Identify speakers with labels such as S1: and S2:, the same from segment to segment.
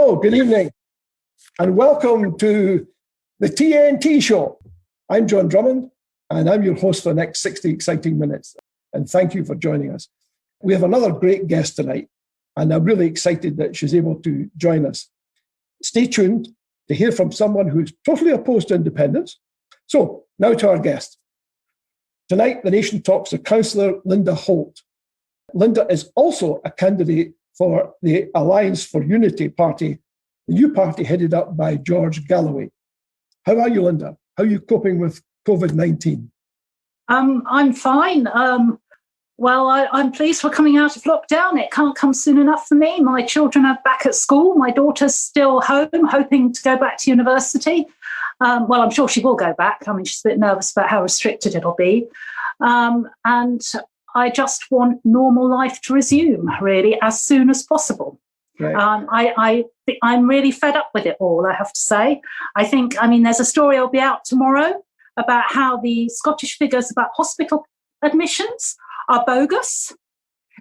S1: Hello, good evening, and welcome to the TNT show. I'm John Drummond, and I'm your host for the next 60 exciting minutes. And thank you for joining us. We have another great guest tonight, and I'm really excited that she's able to join us. Stay tuned to hear from someone who's totally opposed to independence. So, now to our guest. Tonight, the nation talks to Councillor Linda Holt. Linda is also a candidate for the Alliance for Unity party, the new party headed up by George Galloway. How are you, Linda? How are you coping with COVID-19?
S2: I'm fine. I'm pleased we're coming out of lockdown. It can't come soon enough for me. My children are back at school. My daughter's still home, hoping to go back to university. I'm sure she will go back. I mean, she's a bit nervous about how restricted it'll be. And I just want normal life to resume, really, as soon as possible. Right. I'm really fed up with it all, I have to say. There's a story will be out tomorrow about how the Scottish figures about hospital admissions are bogus.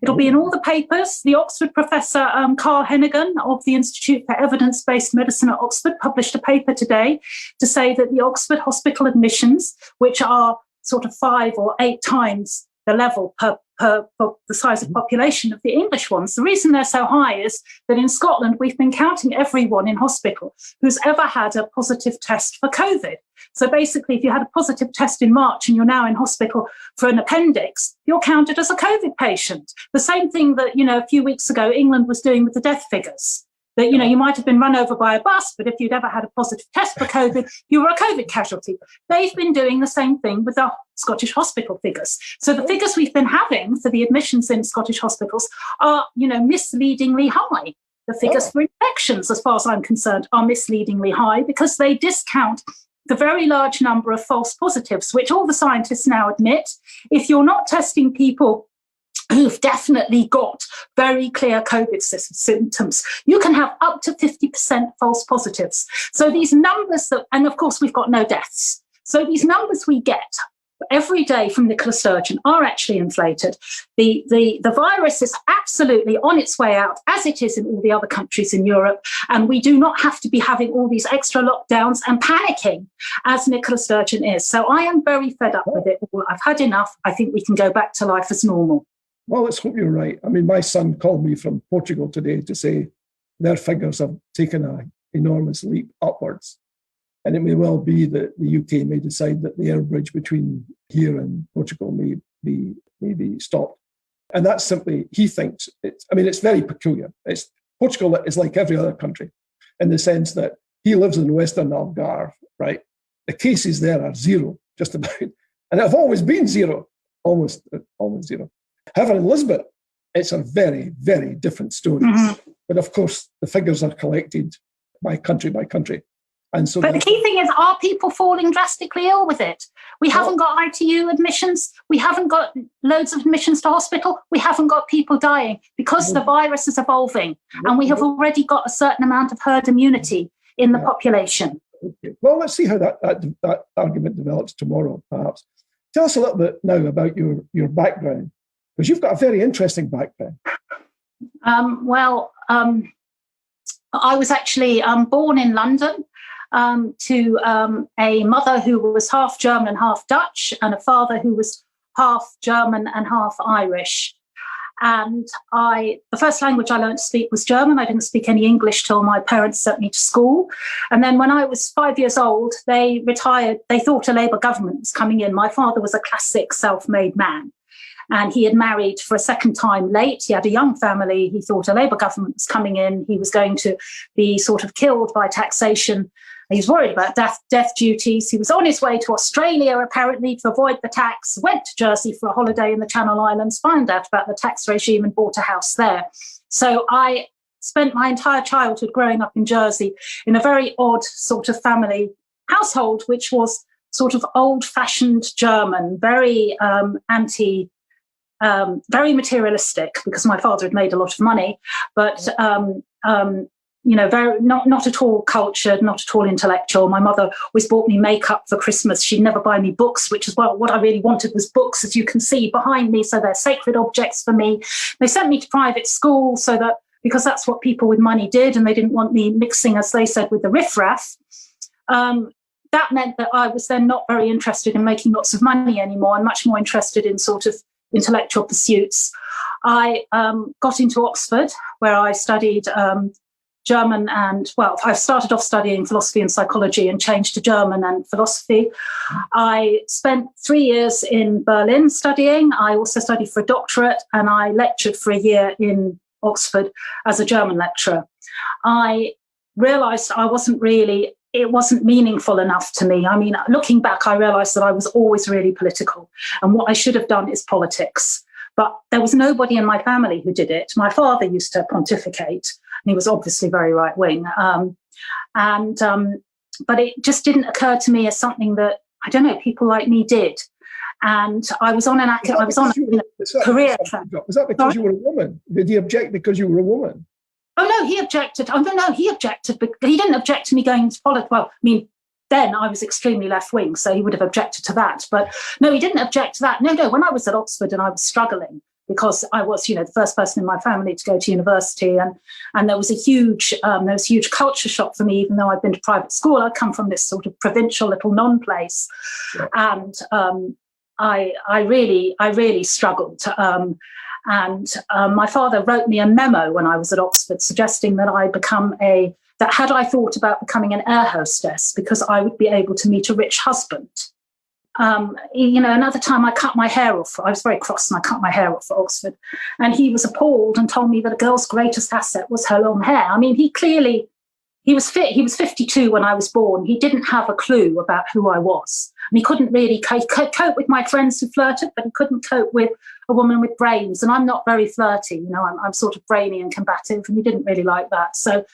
S2: It'll be in all the papers. The Oxford professor, Carl Hennigan of the Institute for Evidence-Based Medicine at Oxford, published a paper today to say that the Oxford hospital admissions, which are sort of 5 or 8 times the level per the size of population of the English ones. The reason they're so high is that in Scotland, we've been counting everyone in hospital who's ever had a positive test for COVID. So basically, if you had a positive test in March and you're now in hospital for an appendix, you're counted as a COVID patient. The same thing that, a few weeks ago, England was doing with the death figures. That, you might have been run over by a bus, but if you'd ever had a positive test for COVID, you were a COVID casualty. They've been doing the same thing with the Scottish hospital figures. So the figures we've been having for the admissions in Scottish hospitals are, misleadingly high. The figures for infections, as far as I'm concerned, are misleadingly high because they discount the very large number of false positives, which all the scientists now admit. If you're not testing people who've definitely got very clear COVID symptoms, you can have up to 50% false positives. So these numbers and of course we've got no deaths. So these numbers we get every day from Nicola Sturgeon are actually inflated. The virus is absolutely on its way out, as it is in all the other countries in Europe, and we do not have to be having all these extra lockdowns and panicking as Nicola Sturgeon is. So I am very fed up with it all. I've had enough. I think we can go back to life as normal.
S1: Well, let's hope you're right. I mean, my son called me from Portugal today to say their figures have taken an enormous leap upwards. And it may well be that the UK may decide that the air bridge between here and Portugal may be stopped. And that's simply, he thinks, it's very peculiar. Portugal is like every other country in the sense that he lives in Western Algarve, right? The cases there are zero, just about. And have always been zero, almost zero. However, in Lisbon, it's a very, very different story. Mm-hmm. But of course, the figures are collected by country. And so,
S2: but the key thing is, are people falling drastically ill with it? We haven't got ITU admissions. We haven't got loads of admissions to hospital. We haven't got people dying because the virus is evolving. And we have already got a certain amount of herd immunity in the population.
S1: Okay. Well, let's see how that argument develops tomorrow, perhaps. Tell us a little bit now about your background, because you've got a very interesting background.
S2: I was actually born in London to a mother who was half German and half Dutch, and a father who was half German and half Irish. And the first language I learned to speak was German. I didn't speak any English till my parents sent me to school. And then when I was 5 years old, they retired. They thought a Labour government was coming in. My father was a classic self-made man. And he had married for a second time late. He had a young family. He thought a Labour government was coming in. He was going to be sort of killed by taxation. He was worried about death duties. He was on his way to Australia, apparently, to avoid the tax, went to Jersey for a holiday in the Channel Islands, found out about the tax regime and bought a house there. So I spent my entire childhood growing up in Jersey in a very odd sort of family household, which was sort of old-fashioned German, very very materialistic, because my father had made a lot of money, but very not at all cultured, not at all intellectual. My mother always bought me makeup for Christmas. She'd never buy me books, which is what I really wanted was books, as you can see behind me. So they're sacred objects for me. They sent me to private school so that because that's what people with money did, and they didn't want me mixing, as they said, with the riffraff. That meant that I was then not very interested in making lots of money anymore, and much more interested in sort of intellectual pursuits. I got into Oxford, where I studied German and, well, I started off studying philosophy and psychology and changed to German and philosophy. I spent 3 years in Berlin studying. I also studied for a doctorate, and I lectured for a year in Oxford as a German lecturer. I realised it wasn't meaningful enough to me. I mean, looking back, I realised that I was always really political, and what I should have done is politics. But there was nobody in my family who did it. My father used to pontificate, and he was obviously very right-wing. But it just didn't occur to me as something that, I don't know, people like me did. And I was on a career track.
S1: Was that because you were a woman? Did he object because you were a woman?
S2: Oh, no, he objected. Oh, no, he objected. But he didn't object to me going into politics. Well, I mean, then I was extremely left-wing, so he would have objected to that. But no, he didn't object to that. No, when I was at Oxford and I was struggling, because I was, the first person in my family to go to university, and there was a huge culture shock for me, even though I'd been to private school. I'd come from this sort of provincial little non-place, yeah. And I really struggled. My father wrote me a memo when I was at Oxford suggesting that that had I thought about becoming an air hostess, because I would be able to meet a rich husband. Another time I cut my hair off. I was very cross and I cut my hair off at Oxford. And he was appalled and told me that a girl's greatest asset was her long hair. I mean, he was 52 when I was born. He didn't have a clue about who I was. And he couldn't really cope with my friends who flirted, but he couldn't cope with a woman with brains. And I'm not very flirty, I'm sort of brainy and combative, and he didn't really like that. So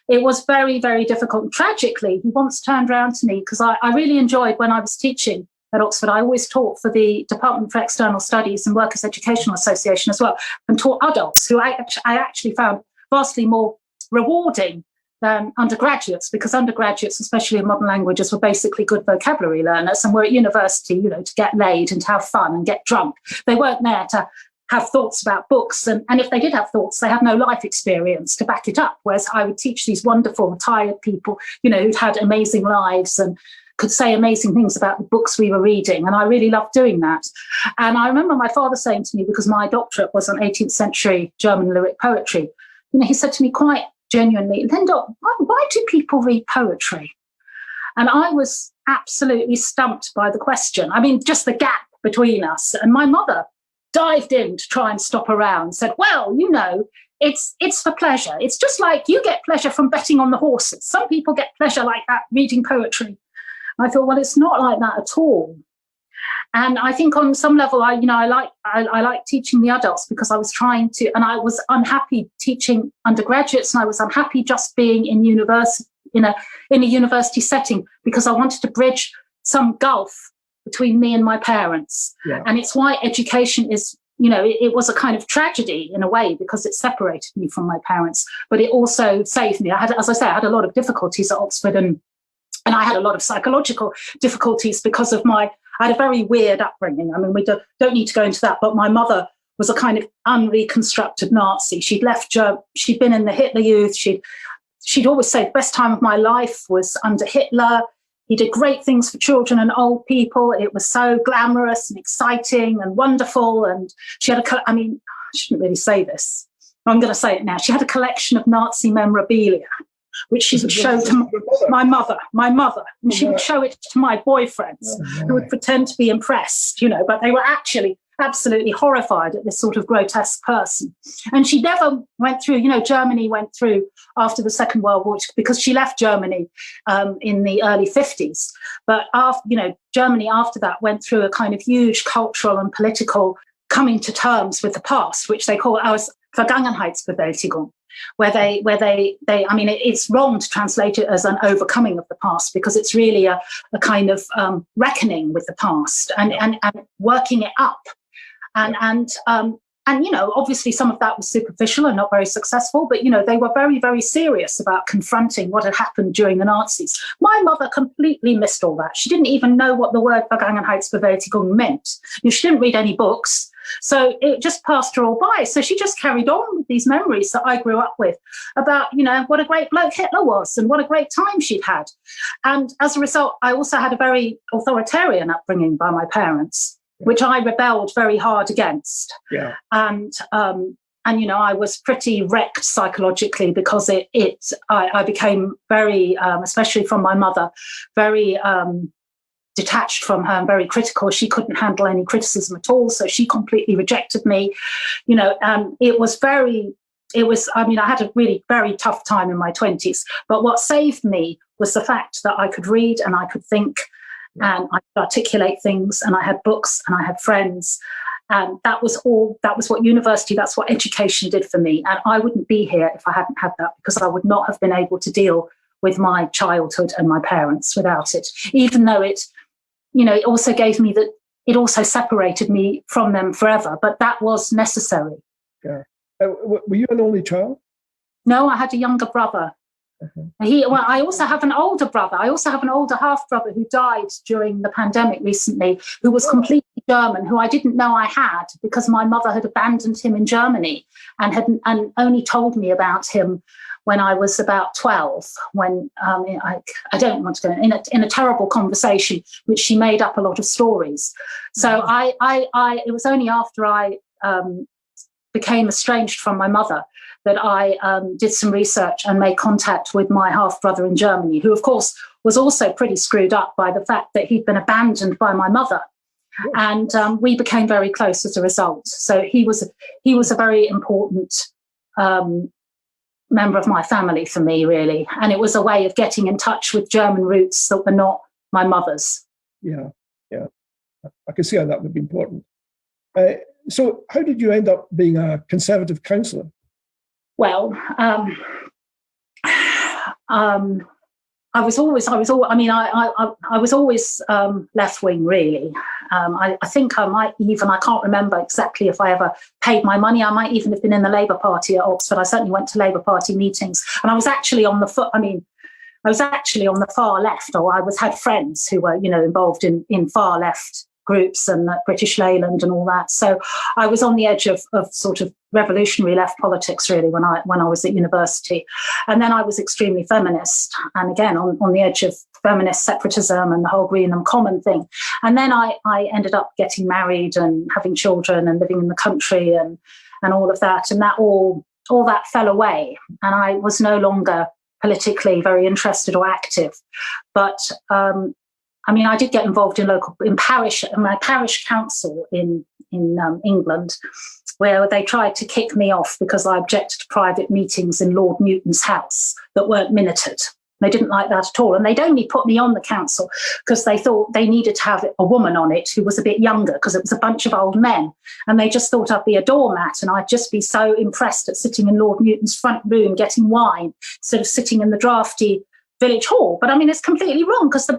S2: it was very, very difficult. And tragically, he once turned around to me, because I really enjoyed when I was teaching at Oxford. I always taught for the Department for External Studies and Workers' Educational Association as well, and taught adults who I actually found vastly more rewarding than undergraduates, because undergraduates, especially in modern languages, were basically good vocabulary learners and were at university, to get laid and to have fun and get drunk. They weren't there to have thoughts about books. And if they did have thoughts, they had no life experience to back it up. Whereas I would teach these wonderful, retired people, who'd had amazing lives and could say amazing things about the books we were reading. And I really loved doing that. And I remember my father saying to me, because my doctorate was on 18th century German lyric poetry, he said to me quite genuinely, Linda, why do people read poetry? And I was absolutely stumped by the question. I mean, just the gap between us. And my mother dived in to try and stop her out and said, well, it's for pleasure. It's just like you get pleasure from betting on the horses. Some people get pleasure like that reading poetry. I thought, well, it's not like that at all. And I think on some level, I like teaching the adults, because I was trying to, and I was unhappy teaching undergraduates, and I was unhappy just being in university, in a university setting, because I wanted to bridge some gulf between me and my parents. Yeah. And it's why education is, it was a kind of tragedy in a way, because it separated me from my parents, but it also saved me. I had a lot of difficulties at Oxford, and I had a lot of psychological difficulties because of I had a very weird upbringing. I mean, we don't need to go into that, but my mother was a kind of unreconstructed Nazi. She'd left Germany, she'd been in the Hitler Youth. She'd always say the best time of my life was under Hitler. He did great things for children and old people. It was so glamorous and exciting and wonderful. And she had I shouldn't really say this. I'm going to say it now. She had a collection of Nazi memorabilia, which she would show to my mother, and she would show it to my boyfriends, who would pretend to be impressed, but they were actually absolutely horrified at this sort of grotesque person. And she never went through, Germany went through after the Second World War, because she left Germany in the early 50s. But Germany after that went through a kind of huge cultural and political coming to terms with the past, which they call as Vergangenheitsbewältigung. Where they, it's wrong to translate it as an overcoming of the past, because it's really a kind of reckoning with the past and working it up. And obviously some of that was superficial and not very successful, but, they were very, very serious about confronting what had happened during the Nazis. My mother completely missed all that. She didn't even know what the word Vergangenheitsbewältigung meant. She didn't read any books. So it just passed her all by. So she just carried on with these memories that I grew up with about, what a great bloke Hitler was and what a great time she'd had. And as a result, I also had a very authoritarian upbringing by my parents, which I rebelled very hard against.
S1: Yeah.
S2: And I was pretty wrecked psychologically because I became very, especially from my mother, very detached from her and very critical. She couldn't handle any criticism at all, so she completely rejected me. I had a really very tough time in my 20s, but what saved me was the fact that I could read and I could think and I could articulate things, and I had books and I had friends. And that was what university, that's what education did for me. And I wouldn't be here if I hadn't had that, because I would not have been able to deal with my childhood and my parents without it, even though it also gave me that, it also separated me from them forever, but that was necessary.
S1: Yeah. Were you an only child?
S2: No, I had a younger brother. I also have an older brother. I also have an older half brother who died during the pandemic recently, who was completely German, who I didn't know I had because my mother had abandoned him in Germany and only told me about him when I was about 12. When I don't want to go in a terrible conversation, which she made up a lot of stories. So it was only after I became estranged from my mother that I did some research and made contact with my half-brother in Germany, who, of course, was also pretty screwed up by the fact that he'd been abandoned by my mother. And we became very close as a result. So he was a very important member of my family for me, really. And it was a way of getting in touch with German roots that were not my mother's.
S1: Yeah. I can see how that would be important. So how did you end up being a Conservative councillor? Well,
S2: I was always left wing, really. I think I can't remember exactly if I ever paid my money. I might even have been in the Labour Party at Oxford. I certainly went to Labour Party meetings, and I was actually on the far left, or I had friends who were, involved in far left groups and British Leyland and all that. So I was on the edge of sort of revolutionary left politics, really, when I was at university. And then I was extremely feminist, and again on the edge of feminist separatism and the whole Greenham Common thing. And then I ended up getting married and having children and living in the country and all of that. And that all that fell away, and I was no longer politically very interested or active. But I did get involved in my parish council in England, where they tried to kick me off because I objected to private meetings in Lord Newton's house that weren't minuted. They didn't like that at all. And they'd only put me on the council because they thought they needed to have a woman on it who was a bit younger, because it was a bunch of old men. And they just thought I'd be a doormat, and I'd just be so impressed at sitting in Lord Newton's front room getting wine instead of sitting in the drafty village hall. But it's completely wrong, because the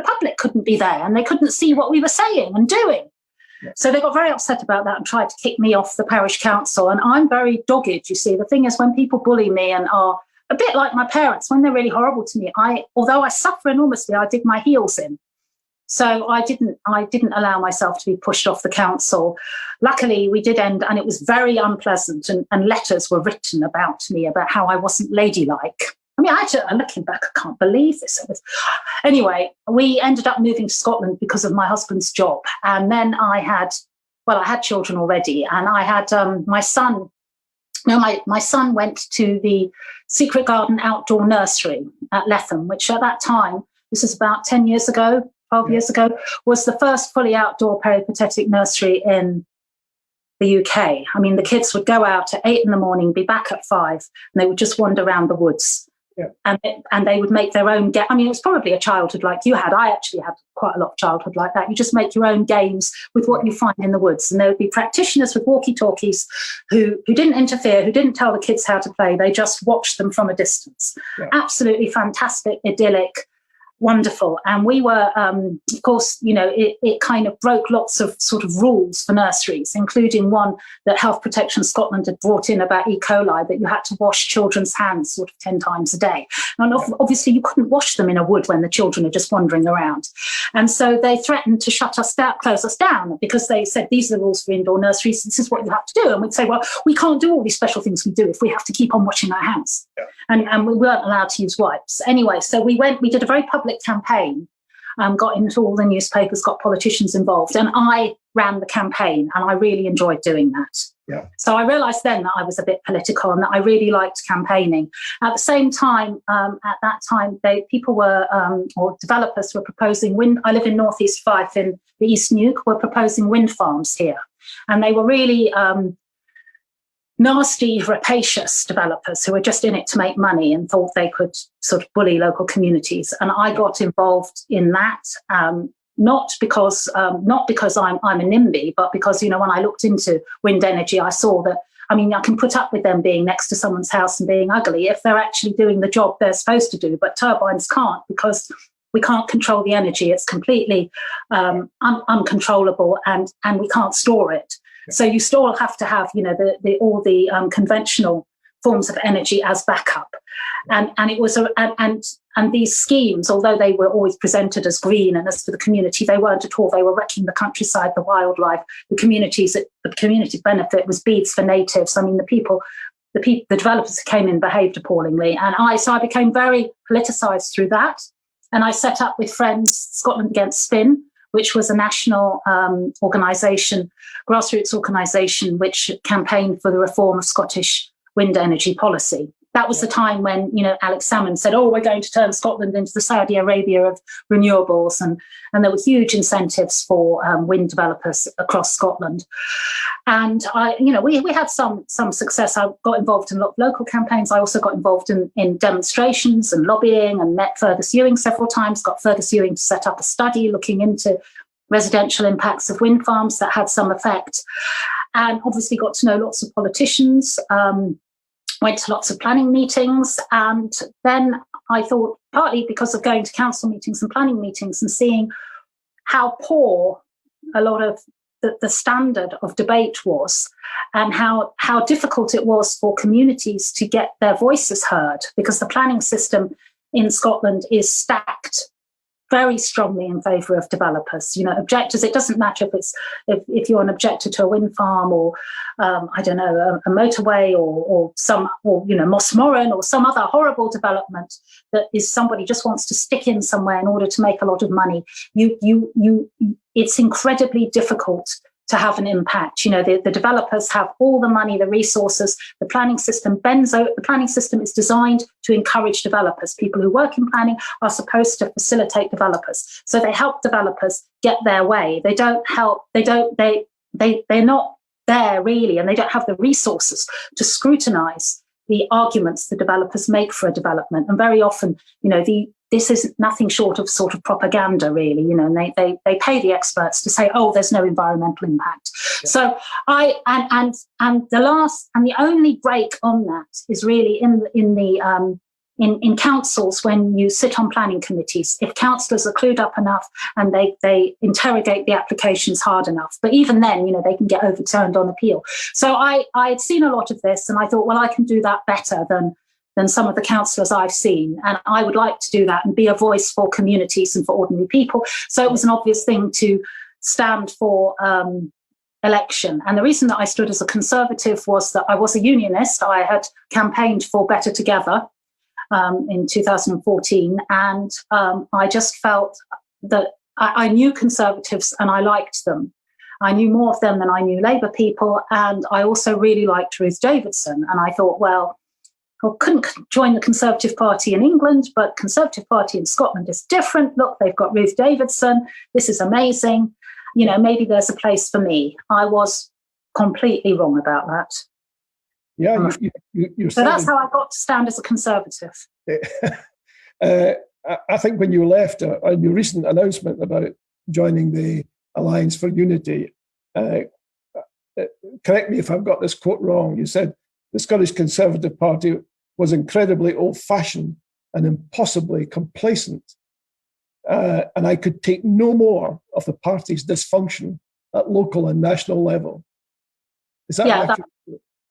S2: public couldn't be there and they couldn't see what we were saying and doing. Yeah. So they got very upset about that and tried to kick me off the parish council. And I'm very dogged, you see. The thing is, when people bully me and are a bit like my parents, when they're really horrible to me, although I suffer enormously, I dig my heels in. So I didn't allow myself to be pushed off the council. Luckily, we did end, and it was very unpleasant, and letters were written about me about how I wasn't ladylike. Looking back, I can't believe this. Anyway, we ended up moving to Scotland because of my husband's job. And then I had children already. And I had my son went to the Secret Garden Outdoor Nursery at Letham, which at that time, this is about 10 years ago, 12 years ago, was the first fully outdoor peripatetic nursery in the UK. The kids would go out at 8 a.m, be back at 5, and they would just wander around the woods. Yeah. And they would make their own it was probably a childhood like you had. I actually had quite a lot of childhood like that. You just make your own games with what you find in the woods. And there would be practitioners with walkie-talkies who didn't interfere, who didn't tell the kids how to play. They just watched them from a distance. Yeah. Absolutely fantastic, idyllic. wonderful. And we were, of course, it kind of broke lots of sort of rules for nurseries, including one that Health Protection Scotland had brought in about E. coli, that you had to wash children's hands sort of 10 times a day. And obviously you couldn't wash them in a wood when the children are just wandering around. And so they threatened to shut us down, close us down, because they said, these are the rules for indoor nurseries, this is what you have to do. And we'd say, well, we can't do all these special things we do if we have to keep on washing our hands. Yeah. And we weren't allowed to use wipes. Anyway, so we did a very public campaign, got into all the newspapers, got politicians involved, and I ran the campaign, and I really enjoyed doing that. Yeah. So I realised then that I was a bit political and that I really liked campaigning. At the same time, people were, or developers were proposing wind. I live in northeast Fife in the East Neuk, were proposing wind farms here, and they were really nasty, rapacious developers who were just in it to make money and thought they could sort of bully local communities. And I got involved in that, not because I'm a NIMBY, but because, when I looked into wind energy, I saw that, I can put up with them being next to someone's house and being ugly if they're actually doing the job they're supposed to do. But turbines can't, because we can't control the energy. It's completely uncontrollable, and we can't store it. So you still have to have, all the conventional forms of energy as backup, and it was and these schemes, although they were always presented as green and as for the community, they weren't at all. They were wrecking the countryside, the wildlife, the communities. The community benefit was beads for natives. The developers who came in behaved appallingly, and I became very politicised through that. And I set up with friends Scotland Against Spin, which was a national organisation, grassroots organisation, which campaigned for the reform of Scottish wind energy policy. That was the time when, Alex Salmond said, we're going to turn Scotland into the Saudi Arabia of renewables. And there were huge incentives for wind developers across Scotland. And we had some success. I got involved in a lot of local campaigns. I also got involved in demonstrations and lobbying, and met Fergus Ewing several times, got Fergus Ewing to set up a study looking into residential impacts of wind farms that had some effect. And obviously got to know lots of politicians, went to lots of planning meetings. And then I thought, partly because of going to council meetings and planning meetings and seeing how poor a lot of the standard of debate was, and how difficult it was for communities to get their voices heard, because the planning system in Scotland is stacked very strongly in favour of developers. Objectors, it doesn't matter if you're an objector to a wind farm or a motorway or Mossmoran or some other horrible development that is somebody just wants to stick in somewhere in order to make a lot of money. It's incredibly difficult to have an impact. The developers have all the money, the resources. The planning system the planning system is designed to encourage developers. People who work in planning are supposed to facilitate developers. So they help developers get their way. They're not there really, and they don't have the resources to scrutinise the arguments the developers make for a development. And very often, this is nothing short of sort of propaganda, really, and they pay the experts to say, there's no environmental impact. Yeah. So the only break on that is really in councils, when you sit on planning committees, if councillors are clued up enough and they interrogate the applications hard enough. But even then, they can get overturned on appeal. So I had seen a lot of this, and I thought, well, I can do that better than some of the councillors I've seen. And I would like to do that and be a voice for communities and for ordinary people. So it was an obvious thing to stand for election. And the reason that I stood as a Conservative was that I was a unionist. I had campaigned for Better Together in 2014. And I just felt that I knew Conservatives and I liked them. I knew more of them than I knew Labour people. And I also really liked Ruth Davidson. And I thought, well, I couldn't join the Conservative Party in England, but Conservative Party in Scotland is different. Look, they've got Ruth Davidson. This is amazing. Maybe there's a place for me. I was completely wrong about that.
S1: Yeah,
S2: so that's how I got to stand as a Conservative.
S1: I think when you left, on your recent announcement about joining the Alliance for Unity, correct me if I've got this quote wrong, you said the Scottish Conservative Party was incredibly old-fashioned and impossibly complacent. and I could take no more of the party's dysfunction at local and national level. Is that accurate?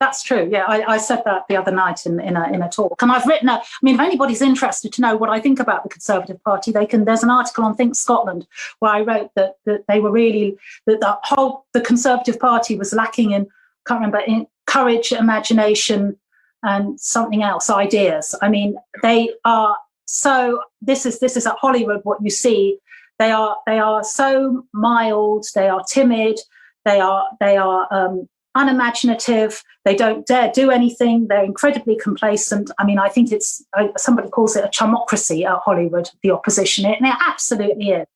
S2: That's true. Yeah, I said that the other night in a talk, and I've written. I mean, if anybody's interested to know what I think about the Conservative Party, they can. There's an article on Think Scotland where I wrote that they were really that the Conservative Party was lacking in, can't remember, in courage, imagination, and something else, ideas. I mean, they are so. This is at Hollywood what you see. They are so mild. They are timid. They are unimaginative. They don't dare do anything. They're incredibly complacent. I mean, I think it's, somebody calls it a chumocracy at Hollywood, the opposition, and it absolutely is.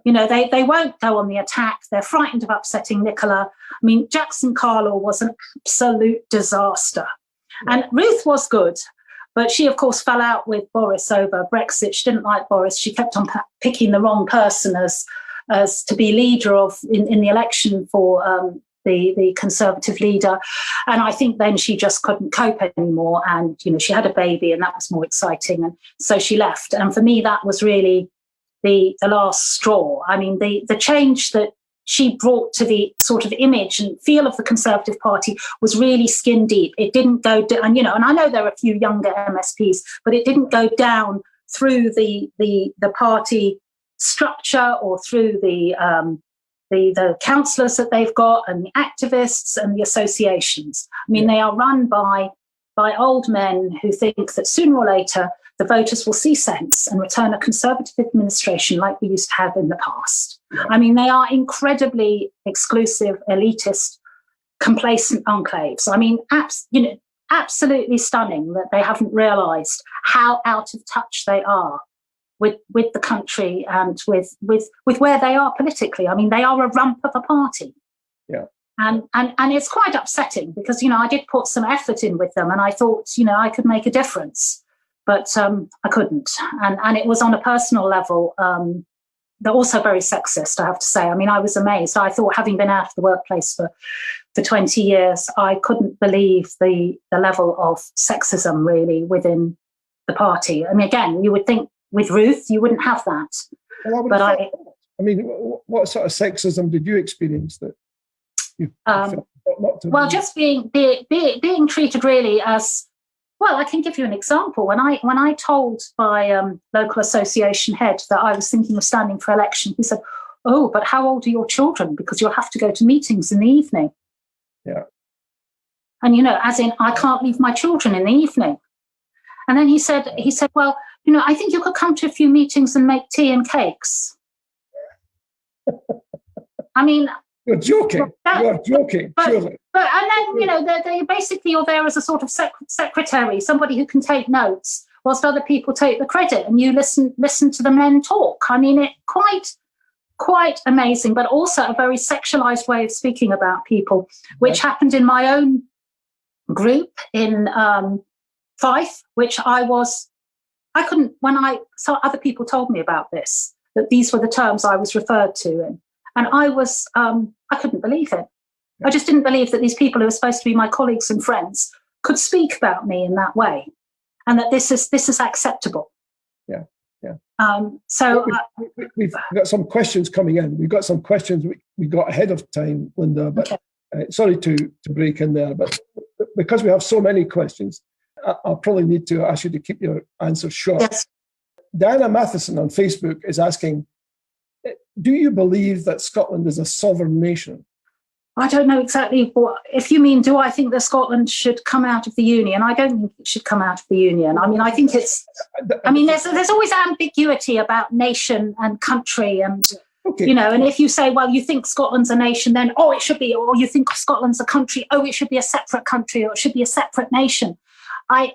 S2: You know, they won't go on the attack. They're frightened of upsetting Nicola. I mean, Jackson Carlaw was an absolute disaster. And Ruth was good, but she, of course, fell out with Boris over Brexit. She didn't like Boris. She kept on picking the wrong person as to be leader of in the election for the Conservative leader. And I think then she just couldn't cope anymore. And, you know, she had a baby and that was more exciting. And so she left. And for me, that was really the last straw. I mean, the change that she brought to the sort of image and feel of the Conservative Party was really skin deep. It didn't go down, and, you know, and I know there are a few younger MSPs, but it didn't go down through the party structure or through the councillors that they've got and the activists and the associations. I mean, they are run by old men who think that sooner or later the voters will see sense and return a Conservative administration like we used to have in the past. Yeah. I mean, they are incredibly exclusive, elitist, complacent enclaves. I mean, absolutely stunning that they haven't realised how out of touch they are with the country and with where they are politically. I mean, they are a rump of a party.
S1: Yeah.
S2: And it's quite upsetting because, you know, I did put some effort in with them and I thought, you know, I could make a difference, but I couldn't. And it was on a personal level. They're also very sexist, I have to say. I mean, I was amazed. I thought, having been out of the workplace for 20 years, I couldn't believe the level of sexism really within the party. I mean, again, you would think with Ruth, you wouldn't have that.
S1: Well, I mean, what sort of sexism did you experience that you felt not to?
S2: Well, just being treated really as, well, I can give you an example. When I told my local association head that I was thinking of standing for election, he said, "Oh, but how old are your children? Because you'll have to go to meetings in the evening."
S1: Yeah.
S2: And, you know, as in, I can't leave my children in the evening. And then he said, "Well, you know, I think you could come to a few meetings and make tea and cakes." I mean,
S1: you're joking. You're joking. Surely.
S2: But and then, you know, they basically, you're there as a sort of secretary, somebody who can take notes whilst other people take the credit, and you listen to the men talk. I mean, it quite amazing, but also a very sexualized way of speaking about people, which happened in my own group in Fife, which I couldn't, so other people told me about this, that these were the terms I was referred to in. And I couldn't believe it. I just didn't believe that these people who are supposed to be my colleagues and friends could speak about me in that way, and that this is acceptable.
S1: Yeah, yeah.
S2: So
S1: we've got some questions coming in. We've got some questions we got ahead of time, Linda, but sorry to break in there, but because we have so many questions, I'll probably need to ask you to keep your answers short.
S2: Yes.
S1: Diana Matheson on Facebook is asking, do you believe that Scotland is a sovereign nation?
S2: I don't know exactly what, if you mean, do I think that Scotland should come out of the Union? I don't think it should come out of the Union. I mean, I think there's always ambiguity about nation and country and, you know, and if you say, well, you think Scotland's a nation, then, it should be, or you think Scotland's a country, it should be a separate country, or it should be a separate nation. I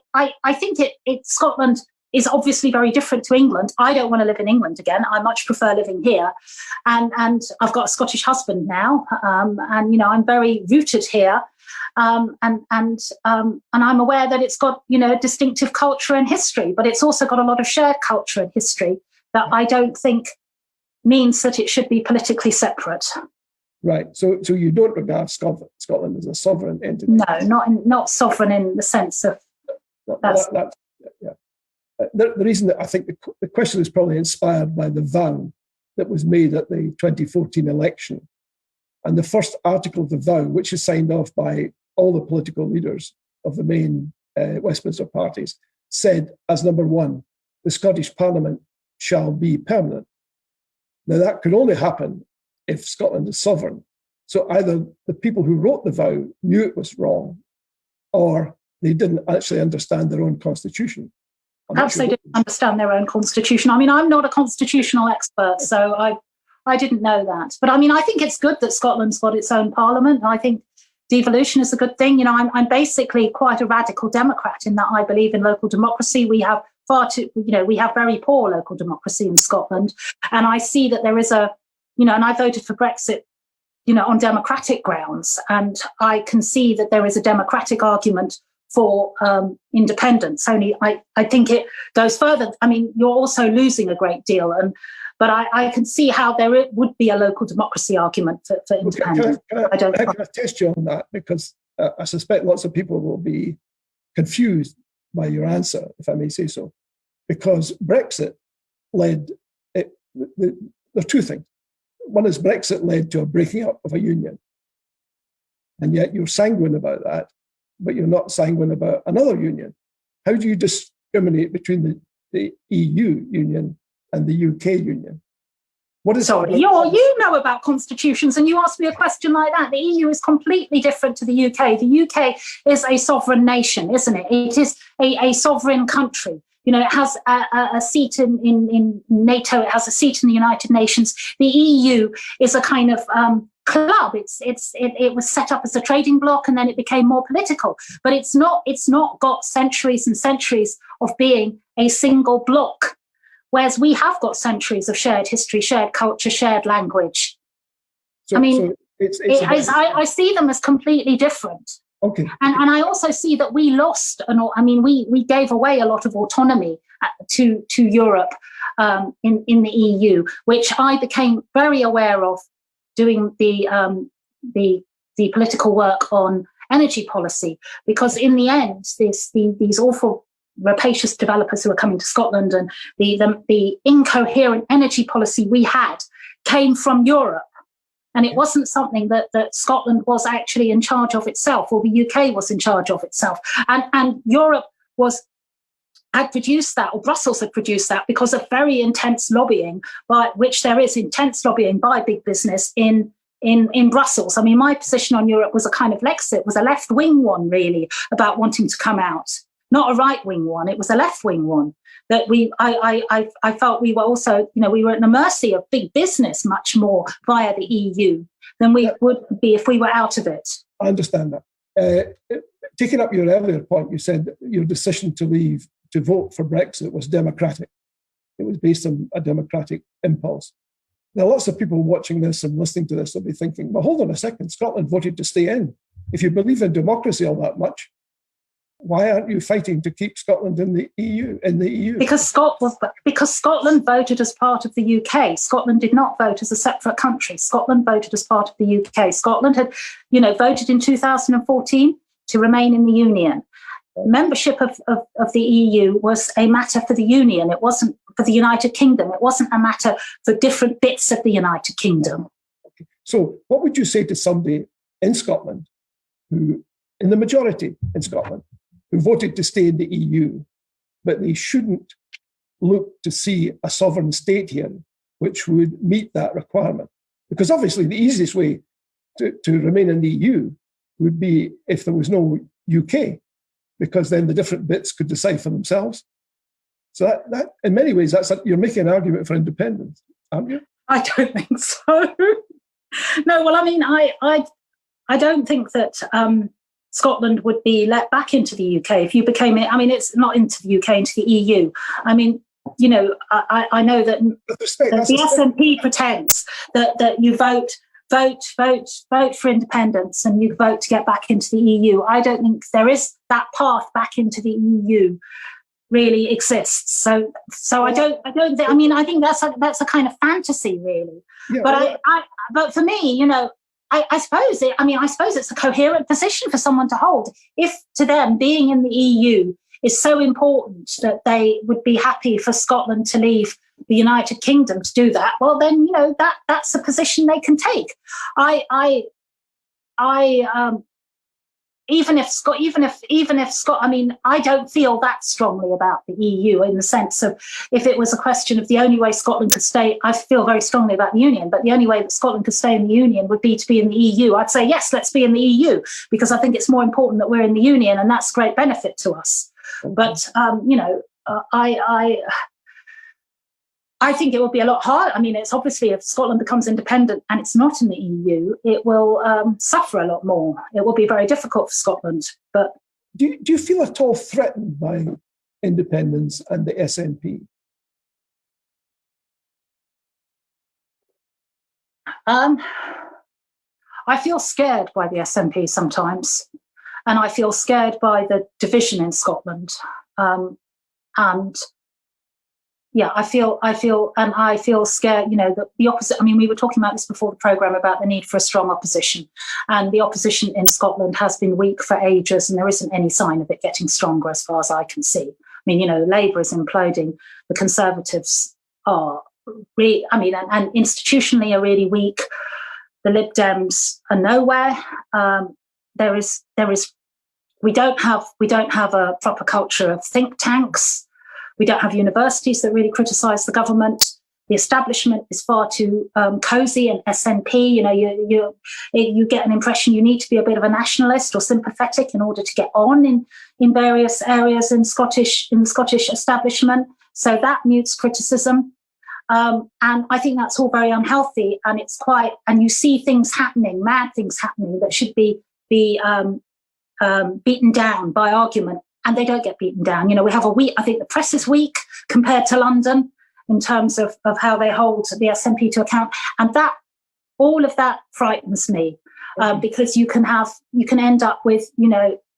S2: think Scotland is obviously very different to England. I don't want to live in England again. I much prefer living here. And I've got a Scottish husband now. And, you know, I'm very rooted here. And I'm aware that it's got, you know, distinctive culture and history, but it's also got a lot of shared culture and history that I don't think means that it should be politically separate.
S1: Right. So you don't regard Scotland as a sovereign entity?
S2: No, not sovereign in the sense of...
S1: the reason that I think the question is probably inspired by the vow that was made at the 2014 election. And the first article of the vow, which is signed off by all the political leaders of the main Westminster parties, said as number one, the Scottish Parliament shall be permanent. Now, that could only happen if Scotland is sovereign. So either the people who wrote the vow knew it was wrong, or they didn't actually understand their own constitution.
S2: Perhaps they didn't understand their own constitution. I mean, I'm not a constitutional expert, so I didn't know that. But I mean, I think it's good that Scotland's got its own parliament. I think devolution is a good thing. You know, I'm basically quite a radical Democrat in that I believe in local democracy. We have we have very poor local democracy in Scotland. And I see that there is and I voted for Brexit, on democratic grounds. And I can see that there is a democratic argument for independence. Only I think it goes further. I mean, you're also losing a great deal. But I can see how there would be a local democracy argument for independence.
S1: Can I test you on that? Because I suspect lots of people will be confused by your answer, if I may say so. Because Brexit led, there are two things. One is Brexit led to a breaking up of a union. And yet you're sanguine about that, but you're not sanguine about another union. How do you discriminate between the EU union and the UK union? What is
S2: Sorry, you know about constitutions and you ask me a question like that. The EU is completely different to the UK. The UK is a sovereign nation, isn't it? It is a sovereign country. It has a seat in NATO. It has a seat in the United Nations. The EU is a kind of club. It was set up as a trading bloc and then it became more political. But it's not got centuries and centuries of being a single bloc. Whereas we have got centuries of shared history, shared culture, shared language. I see them as completely different.
S1: Okay.
S2: And I also see that we lost, we gave away a lot of autonomy to Europe in the EU, which I became very aware of doing the political work on energy policy, because in the end, these awful rapacious developers who were coming to Scotland and the incoherent energy policy we had came from Europe. And it wasn't something that Scotland was actually in charge of itself, or the UK was in charge of itself. And Europe had produced that, or Brussels had produced that, because of very intense lobbying, by which there is intense lobbying by big business in Brussels. I mean, my position on Europe was a kind of Lexit, was a left-wing one, really, about wanting to come out. Not a right-wing one, it was a left-wing one. That I felt we were also, we were at the mercy of big business much more via the EU than we would be if we were out of it.
S1: I understand that. Taking up your earlier point, you said that your decision to vote for Brexit was democratic. It was based on a democratic impulse. Now, lots of people watching this and listening to this will be thinking, well, hold on a second, Scotland voted to stay in. If you believe in democracy all that much, why aren't you fighting to keep Scotland in the EU? Because
S2: Scotland voted as part of the UK. Scotland did not vote as a separate country. Scotland voted as part of the UK. Scotland had, voted in 2014 to remain in the Union. Membership of the EU was a matter for the Union. It wasn't for the United Kingdom. It wasn't a matter for different bits of the United Kingdom.
S1: Okay. So what would you say to somebody in Scotland who, in the majority in Scotland, who voted to stay in the EU, but they shouldn't look to see a sovereign state here which would meet that requirement? Because obviously the easiest way to remain in the EU would be if there was no UK, because then the different bits could decide for themselves. So that in many ways, you're making an argument for independence, aren't you?
S2: I don't think so. No, well, I mean, I don't think that Scotland would be let back into the UK if you became it. I mean, it's not into the UK, into the EU. I mean, I know that the SNP pretends that you vote for independence and you vote to get back into the EU. I don't think there is that path back into the EU really exists. So I don't think. I mean, I think that's a kind of fantasy, really. Yeah, but for me, I suppose it's a coherent position for someone to hold. If to them being in the EU is so important that they would be happy for Scotland to leave the United Kingdom to do that, well, then, that's a position they can take. Even if Scott, I mean, I don't feel that strongly about the EU in the sense of, if it was a question of the only way Scotland could stay, I feel very strongly about the Union, but the only way that Scotland could stay in the Union would be to be in the EU. I'd say, yes, let's be in the EU, because I think it's more important that we're in the Union, and that's great benefit to us. But, I think it will be a lot harder. I mean, it's obviously, if Scotland becomes independent and it's not in the EU, it will suffer a lot more. It will be very difficult for Scotland. But
S1: do you feel at all threatened by independence and the SNP?
S2: I feel scared by the SNP sometimes, and I feel scared by the division in Scotland. Yeah, I feel scared, that the opposite. I mean, we were talking about this before the programme about the need for a strong opposition, and the opposition in Scotland has been weak for ages, and there isn't any sign of it getting stronger as far as I can see. I mean, Labour is imploding. The Conservatives are really, and institutionally are really weak. The Lib Dems are nowhere. We don't have a proper culture of think tanks. We don't have universities that really criticise the government. The establishment is far too cosy and SNP. You get an impression you need to be a bit of a nationalist or sympathetic in order to get on in various areas in the Scottish establishment. So that mutes criticism. And I think that's all very unhealthy. And and you see things happening, mad things happening that should be beaten down by argument. And they don't get beaten down. We have I think the press is weak compared to London in terms of how they hold the SNP to account. And all of that frightens me, because you can end up with,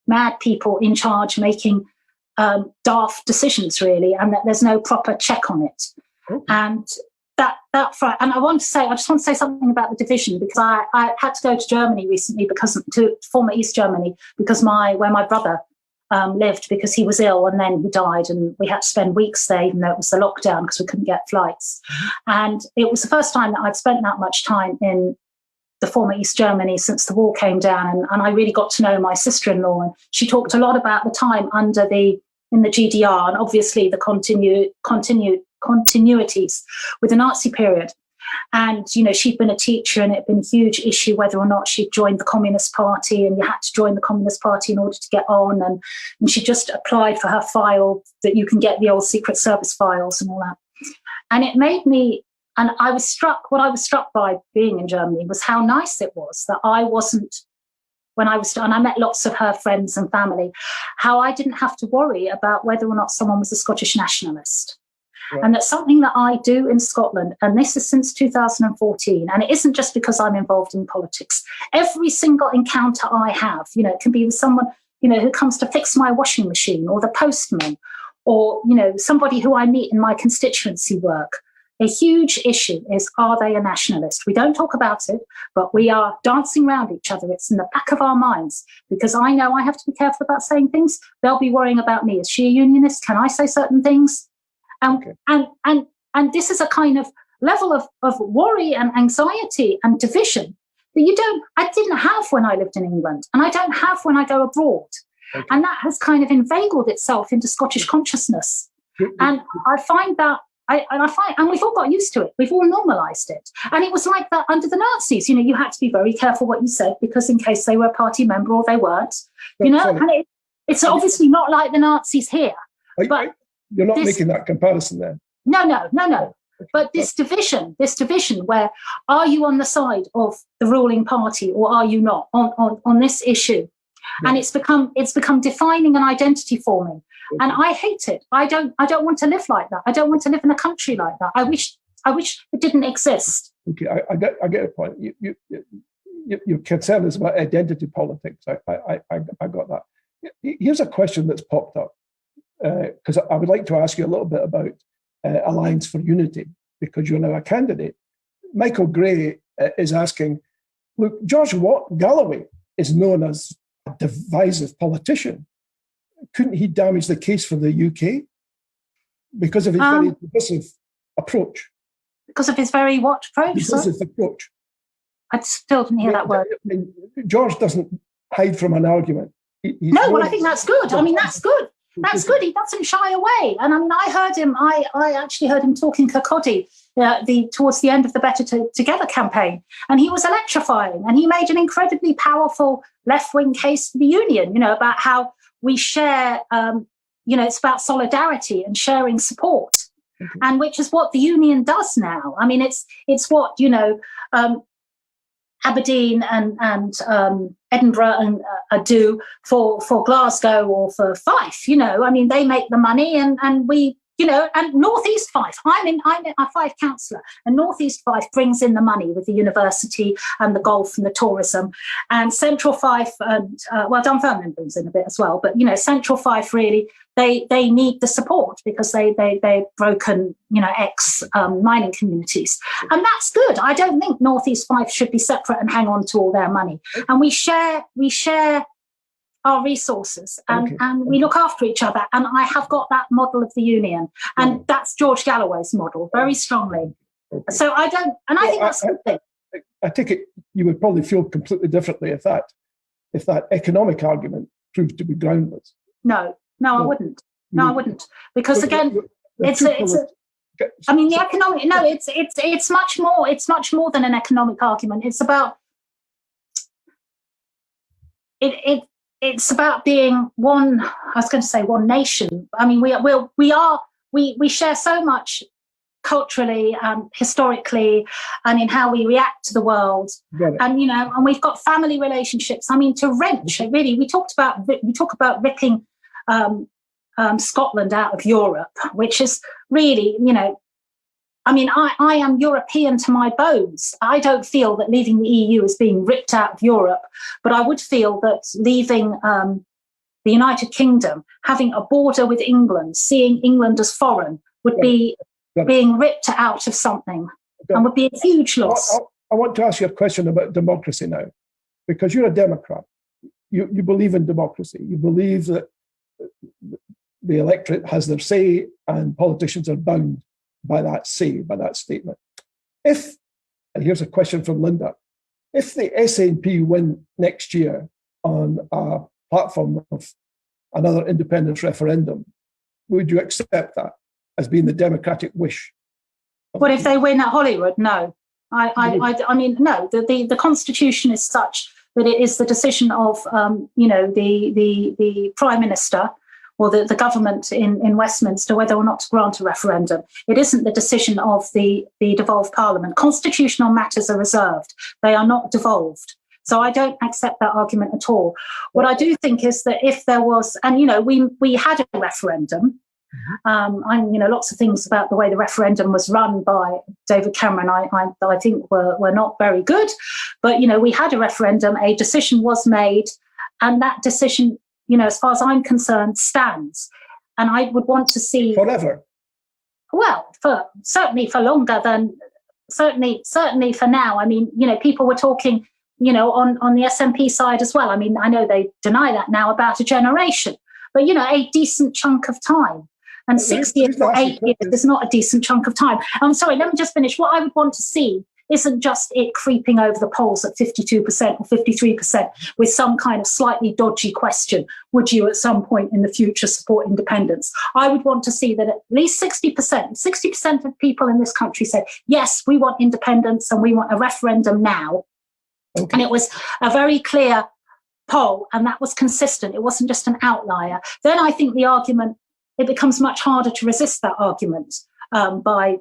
S2: mad people in charge making daft decisions, really, and that there's no proper check on it. Okay. And and I just want to say something about the division, because I had to go to Germany recently, to former East Germany, because where my brother lived, because he was ill and then he died, and we had to spend weeks there, even though it was the lockdown, because we couldn't get flights. Mm-hmm. And it was the first time that I'd spent that much time in the former East Germany since the wall came down, and I really got to know my sister-in-law, and she talked a lot about the time in the GDR, and obviously the continuities with the Nazi period. And, she'd been a teacher, and it had been a huge issue whether or not she'd joined the Communist Party, and you had to join the Communist Party in order to get on. And she just applied for her file that you can get the old Secret Service files and all that. And it made me, and what I was struck by being in Germany was how nice it was that I wasn't, and I met lots of her friends and family, how I didn't have to worry about whether or not someone was a Scottish nationalist. Right. And that's something that I do in Scotland, and this is since 2014. And it isn't just because I'm involved in politics. Every single encounter I have, it can be with someone, who comes to fix my washing machine, or the postman, or, somebody who I meet in my constituency work. A huge issue is, are they a nationalist? We don't talk about it, but we are dancing around each other. It's in the back of our minds, because I know I have to be careful about saying things. They'll be worrying about me. Is she a unionist? Can I say certain things? And this is a kind of level of worry and anxiety and division that I didn't have when I lived in England, and I don't have when I go abroad. Okay. And that has kind of inveigled itself into Scottish consciousness. And I find that, and we've all got used to it. We've all normalised it. And it was like that under the Nazis. You had to be very careful what you said, because in case they were a party member or they weren't, and it's obviously not like the Nazis here. But
S1: you're not making that comparison then? No.
S2: But this division where, are you on the side of the ruling party or are you not on this issue? Yeah. And it's become defining an identity for me. Okay. And I hate it. I don't want to live like that. I don't want to live in a country like that. I wish it didn't exist. Okay, I get a point. Your concern is about identity politics. I got that. Here's a question that's popped up, because I would like to ask you a little bit about Alliance for Unity, because you're now a candidate. Michael Gray is asking, look, George Galloway is known as a divisive politician.
S1: couldn't he damage the case for the UK because of his very divisive approach?
S2: Because of his very what approach?
S1: Divisive approach.
S2: I still didn't hear that word.
S1: I mean, George doesn't hide from an argument.
S2: No, well, I think that's good. I mean, that's good. That's good. He doesn't shy away. And I mean, I heard him. I actually heard him talking Kirkcaldy towards the end of the Better Together campaign, and he was electrifying. And he made an incredibly powerful left-wing case for the union. You know, about how we share. It's about solidarity and sharing support, and which is what the union does now. I mean, it's what Aberdeen and Edinburgh do for Glasgow or for Fife. You know, I mean, they make the money, and we, and North East Fife. I'm a Fife councillor, and North East Fife brings in the money with the university and the golf and the tourism, and Central Fife and Dunfermline brings in a bit as well. But Central Fife really. They need the support because they've broken ex mining communities, and that's good. I don't think North East Fife should be separate and hang on to all their money. And we share our resources and we look after each other. And I have got that model of the union, and that's George Galloway's model very strongly. Okay. So I think that's a good thing.
S1: I take it you would probably feel completely differently if that economic argument proved to be groundless.
S2: No, I wouldn't. No, I wouldn't, because again, it's the economic. No, it's much more. It's much more than an economic argument. It's about It's about being one. I was going to say one nation. I mean, we share so much culturally and historically, and in how we react to the world, and we've got family relationships. I mean, to wrench really. We talk about ripping. Scotland out of Europe, which is really, I mean, I am European to my bones. I don't feel that leaving the EU is being ripped out of Europe, but I would feel that leaving the United Kingdom, having a border with England, seeing England as foreign, would be being ripped out of something and would be a huge loss.
S1: I want to ask you a question about democracy now, because you're a Democrat. You believe in democracy. You believe that the electorate has their say and politicians are bound by that say, by that statement. And here's a question from Linda, if the SNP win next year on a platform of another independence referendum, would you accept that as being the democratic wish?
S2: But if they win at Holyrood, no. I mean, no. The Constitution is such that it is the decision of, the Prime Minister or the government in Westminster whether or not to grant a referendum. It isn't the decision of the devolved Parliament. Constitutional matters are reserved. They are not devolved. So I don't accept that argument at all. What I do think is that if there was, and we had a referendum. Lots of things about the way the referendum was run by David Cameron I think were not very good. But, we had a referendum, a decision was made, and that decision, as far as I'm concerned, stands. And I would want to see... Forever? Well, certainly for longer than... Certainly for now. I mean, people were talking, on the SNP side as well. I mean, I know they deny that now, about a generation. But, a decent chunk of time. And 6 years or 8 years is not a decent chunk of time. I'm sorry, let me just finish. What I would want to see isn't just it creeping over the polls at 52% or 53% with some kind of slightly dodgy question, would you at some point in the future support independence? I would want to see that at least 60% of people in this country said, yes, we want independence and we want a referendum now. Okay. And it was a very clear poll, and that was consistent. It wasn't just an outlier. Then I think the argument, it becomes much harder to resist that argument by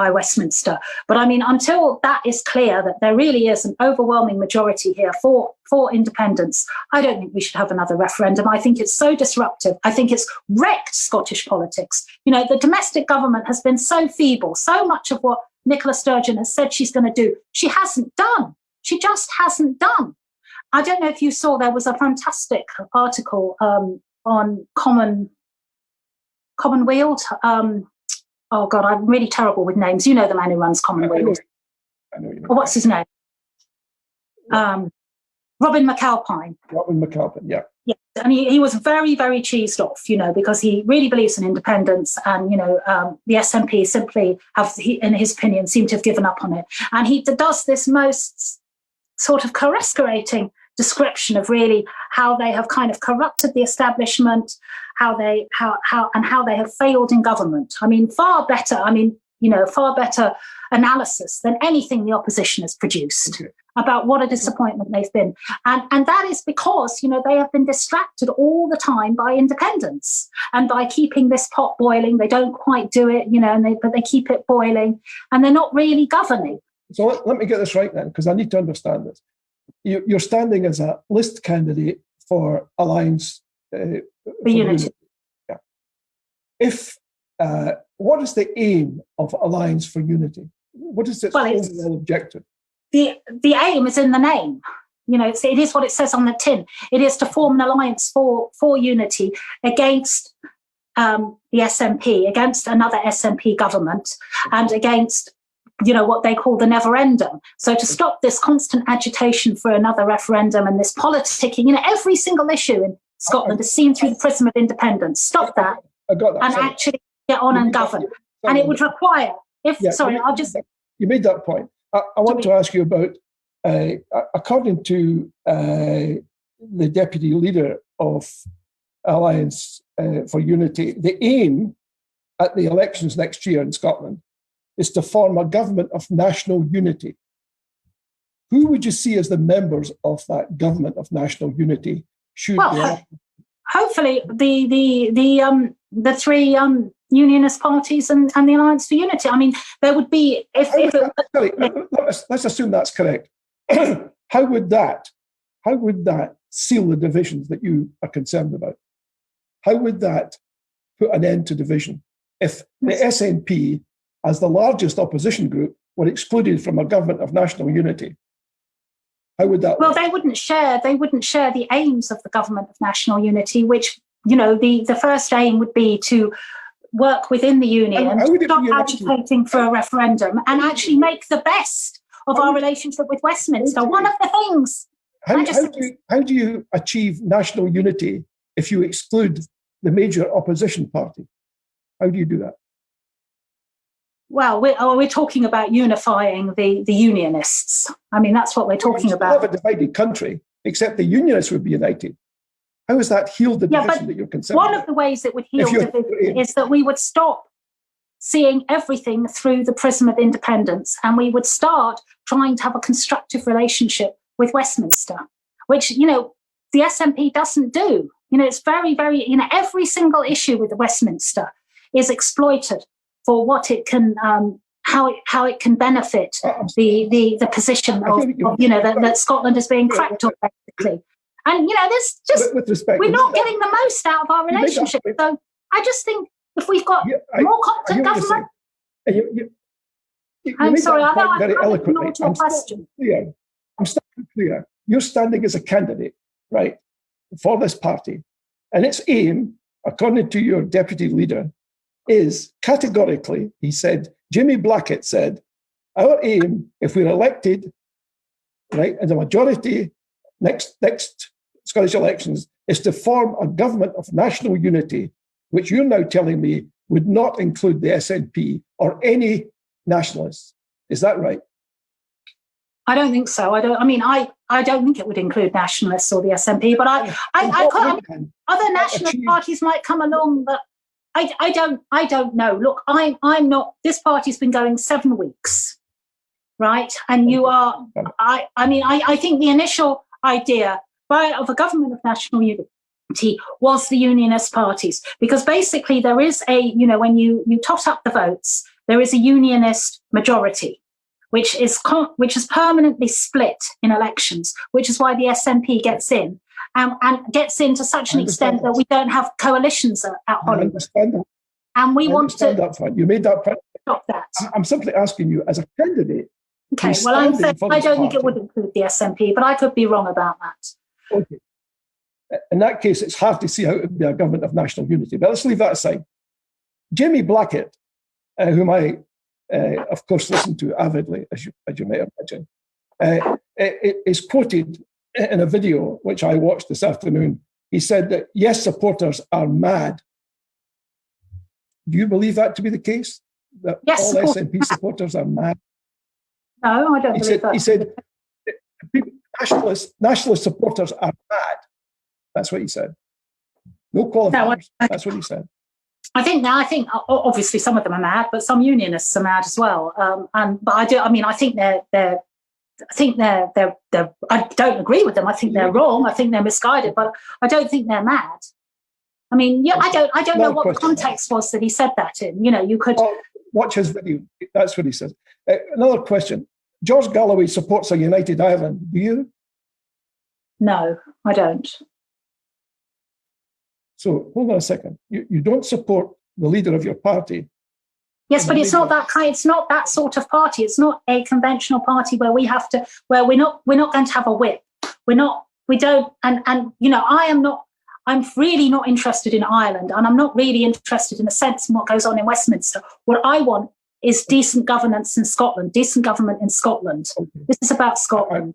S2: Westminster. But I mean, until that is clear that there really is an overwhelming majority here for independence, I don't think we should have another referendum. I think it's so disruptive. I think it's wrecked Scottish politics. The domestic government has been so feeble. So much of what Nicola Sturgeon has said she's going to do, she hasn't done. She just hasn't done. I don't know if you saw, there was a fantastic article on Commonweald. Oh God, I'm really terrible with names. You know the man who runs Commonweald. I know. What's his name? Robin McAlpine.
S1: Robin McAlpine, yeah.
S2: Yeah, and he was very, very cheesed off, because he really believes in independence, and the SNP simply have, in his opinion, seem to have given up on it. And he does this most sort of coruscating description of really how they have kind of corrupted the establishment, how they have failed in government. I mean, far better analysis than anything the opposition has produced. Okay. About what a disappointment they've been. And that is because, they have been distracted all the time by independence and by keeping this pot boiling. They don't quite do it, but they keep it boiling, and they're not really governing.
S1: So let me get this right then, because I need to understand this. You're standing as a list candidate for Alliance for
S2: Unity.
S1: Yeah. What is the aim of Alliance for Unity? What is its overall objective?
S2: The aim is in the name. It is what it says on the tin. It is to form an alliance for unity against the SNP, against another SNP government, and against, what they call the never-endum. So to stop this constant agitation for another referendum and this politicking, every single issue in Scotland is seen through the prism of independence. Stop that.
S1: I got that.
S2: And actually get on and govern. And it would require,
S1: You made that point. I want to ask you about, according to the deputy leader of Alliance for Unity, the aim at the elections next year in Scotland is to form a government of national unity. Who would you see as the members of that government of national unity?
S2: Hopefully the three unionist parties and the Alliance for Unity. I mean, there would be let's assume that's correct. How would that seal the divisions that you are concerned about? How would that put an end to division if the SNP, as the largest opposition group, were excluded from a government of national unity? How would that work? They wouldn't share the aims of the government of national unity, which, the first aim would be to work within the union, stop agitating for a referendum, and actually make the best of our relationship with Westminster. One of the things.
S1: How do you achieve national unity if you exclude the major opposition party? How do you do that?
S2: Well, we're talking about unifying the unionists. I mean, that's what we're talking about.
S1: We have a divided country, except the unionists would be united. How has that healed the division that you're concerned
S2: One
S1: about?
S2: of the ways it would heal division is that we would stop seeing everything through the prism of independence, and we would start trying to have a constructive relationship with Westminster, which, the SNP doesn't do. It's very, very, every single issue with Westminster is exploited for what it can, how it can benefit the position that Scotland is being cracked on, basically. And there's just
S1: with respect,
S2: we're not getting the most out of our relationship. So I just think if we've got more competent government. I'm sorry, I know
S1: very eloquently.
S2: I'm question.
S1: I'm standing clear. You're standing as a candidate, right, for this party, and its aim, according to your deputy leader, is categorically, he said, Jimmy Blackett said, our aim, if we're elected, right, as a majority next Scottish elections, is to form a government of national unity, which you're now telling me would not include the SNP or any nationalists. Is that right?
S2: I don't think so. I don't think it would include nationalists or the SNP, but other nationalist parties might come along, but I don't know. Look, I'm not. This party's been going 7 weeks, right? And you are. I think the initial idea of a government of national unity was the unionist parties, because basically there is when you tot up the votes, there is a unionist majority, which is permanently split in elections, which is why the SNP gets in. And gets in to such an extent that we don't have coalitions at Hollywood.
S1: I understand that.
S2: And we want to
S1: that point. You made that point.
S2: Stop that.
S1: I'm simply asking you, as a candidate.
S2: Okay, well, I don't think it would include the SNP, but I could be wrong about that.
S1: Okay. In that case, it's hard to see how it would be a government of national unity. But let's leave that aside. Jimmy Blackett, whom I, of course, listen to avidly, as you may imagine, is quoted in a video which I watched this afternoon. he said that yes, supporters are mad. Do you believe that to be the case? That
S2: yes,
S1: all SNP supporters are mad?
S2: No, I don't believe that.
S1: He said nationalist supporters are mad. That's what he said. No qualifiers. That's what he said.
S2: I think obviously some of them are mad, but some unionists are mad as well. I don't agree with them. I think they're wrong. I think they're misguided, but I don't think they're mad. I mean, I don't know what the context was that he said that in. You could
S1: watch his video. That's what he says. Another question. George Galloway supports a united Ireland. Do you?
S2: No, I don't.
S1: So hold on a second. You don't support the leader of your party.
S2: Yes, but it's not that kind. It's not that sort of party. It's not a conventional party where we're not going to have a whip. We don't. I'm really not interested in Ireland, and I'm not really interested in a sense in what goes on in Westminster. What I want is decent governance in Scotland, decent government in Scotland. Okay. This is about Scotland.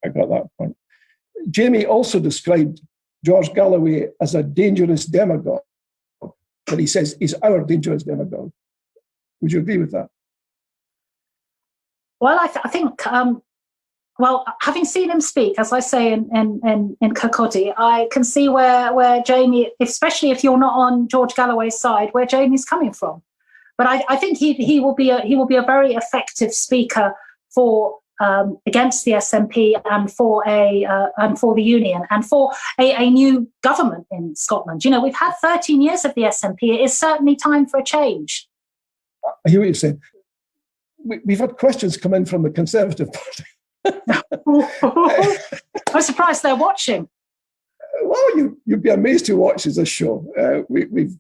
S1: I got that point. Jamie also described George Galloway as a dangerous demagogue, but he says he's our dangerous demagogue. Would you agree with that?
S2: Well, I think, having seen him speak, as I say in Kirkcaldy, I can see where Jamie, especially if you're not on George Galloway's side, where Jamie's coming from. But I think he will be a very effective speaker for against the SNP and for the union and for a new government in Scotland. We've had 13 years of the SNP. It is certainly time for a change.
S1: I hear what you're saying. We've had questions come in from the Conservative Party.
S2: I'm surprised they're watching.
S1: Well, you'd be amazed who watches this show. We've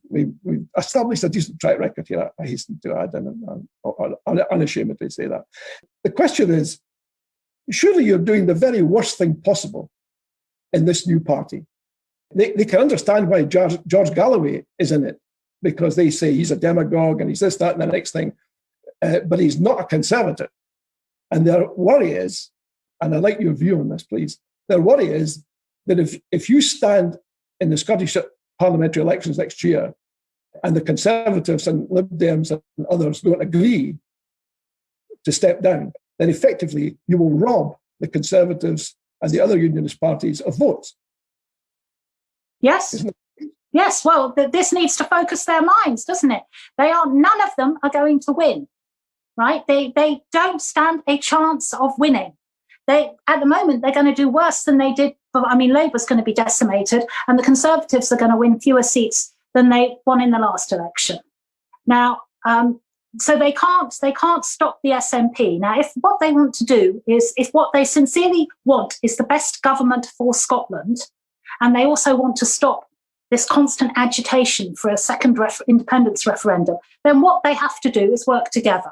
S1: established a decent track record here, I hasten to add, and I'm unashamed to say that. The question is, surely you're doing the very worst thing possible in this new party. They can understand why George Galloway is in it, because they say he's a demagogue and he's this, that, and the next thing, but he's not a Conservative. And their worry is, and I'd like your view on this, please, their worry is that if you stand in the Scottish parliamentary elections next year and the Conservatives and Lib Dems and others don't agree to step down, then effectively you will rob the Conservatives and the other unionist parties of votes.
S2: Yes. Yes, well, this needs to focus their minds, doesn't it? None of them are going to win, right? They don't stand a chance of winning. At the moment, they're going to do worse than they did. Labour's going to be decimated, and the Conservatives are going to win fewer seats than they won in the last election. Now, so they can't stop the SNP. Now, if what they want to do is, if what they sincerely want is the best government for Scotland, and they also want to stop this constant agitation for a second independence referendum, then what they have to do is work together.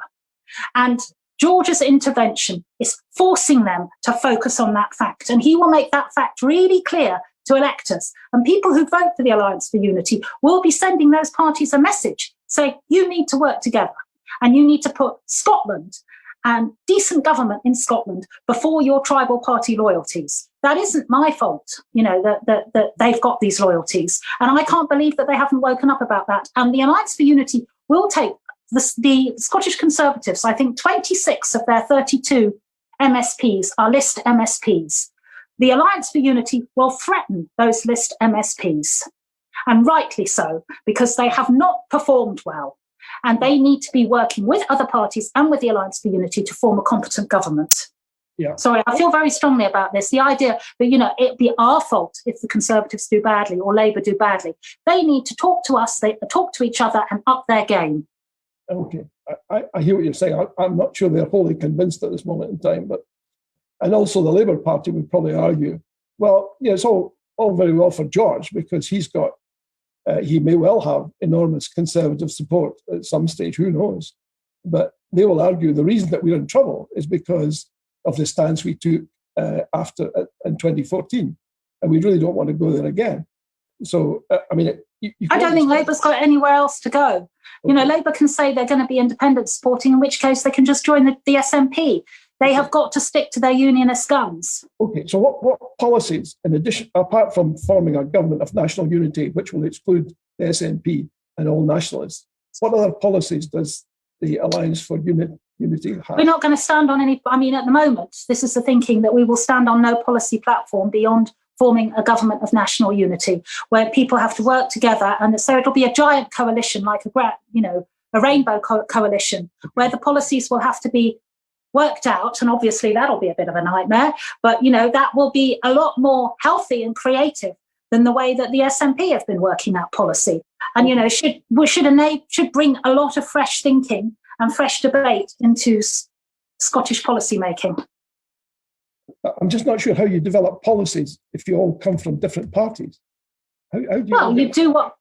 S2: And George's intervention is forcing them to focus on that fact. And he will make that fact really clear to electors. And people who vote for the Alliance for Unity will be sending those parties a message saying, you need to work together and you need to put Scotland and decent government in Scotland before your tribal party loyalties. That isn't my fault, that they've got these loyalties. And I can't believe that they haven't woken up about that. And the Alliance for Unity will take the Scottish Conservatives, I think 26 of their 32 MSPs are list MSPs. The Alliance for Unity will threaten those list MSPs, and rightly so, because they have not performed well. And they need to be working with other parties and with the Alliance for Unity to form a competent government. Yeah. Sorry, I feel very strongly about this. The idea that, it'd be our fault if the Conservatives do badly or Labour do badly. They need to talk to us, they talk to each other and up their game.
S1: Okay, I hear what you're saying. I'm not sure they're wholly convinced at this moment in time, and also the Labour Party would probably argue, well, yeah, it's all very well for George because he may well have enormous Conservative support at some stage, who knows? But they will argue the reason that we're in trouble is because of the stance we took in 2014, and we really don't want to go there again. So, I don't
S2: think Labour's got anywhere else to go. Okay. Labour can say they're going to be independent supporting, in which case they can just join the SNP. They have got to stick to their unionist guns.
S1: Okay, so what policies, in addition, apart from forming a government of national unity, which will exclude the SNP and all nationalists, what other policies does the Alliance for Unity have?
S2: We're not going to stand on any, I mean, at the moment, this is the thinking that we will stand on no policy platform beyond forming a government of national unity, where people have to work together. And so it'll be a giant coalition, like a rainbow coalition, where the policies will have to be worked out. And obviously that'll be a bit of a nightmare, but that will be a lot more healthy and creative than the way that the SNP have been working out policy. And, should bring a lot of fresh thinking and fresh debate into Scottish policy making.
S1: I'm just not sure how you develop policies if you all come from different parties. How do you
S2: you do what,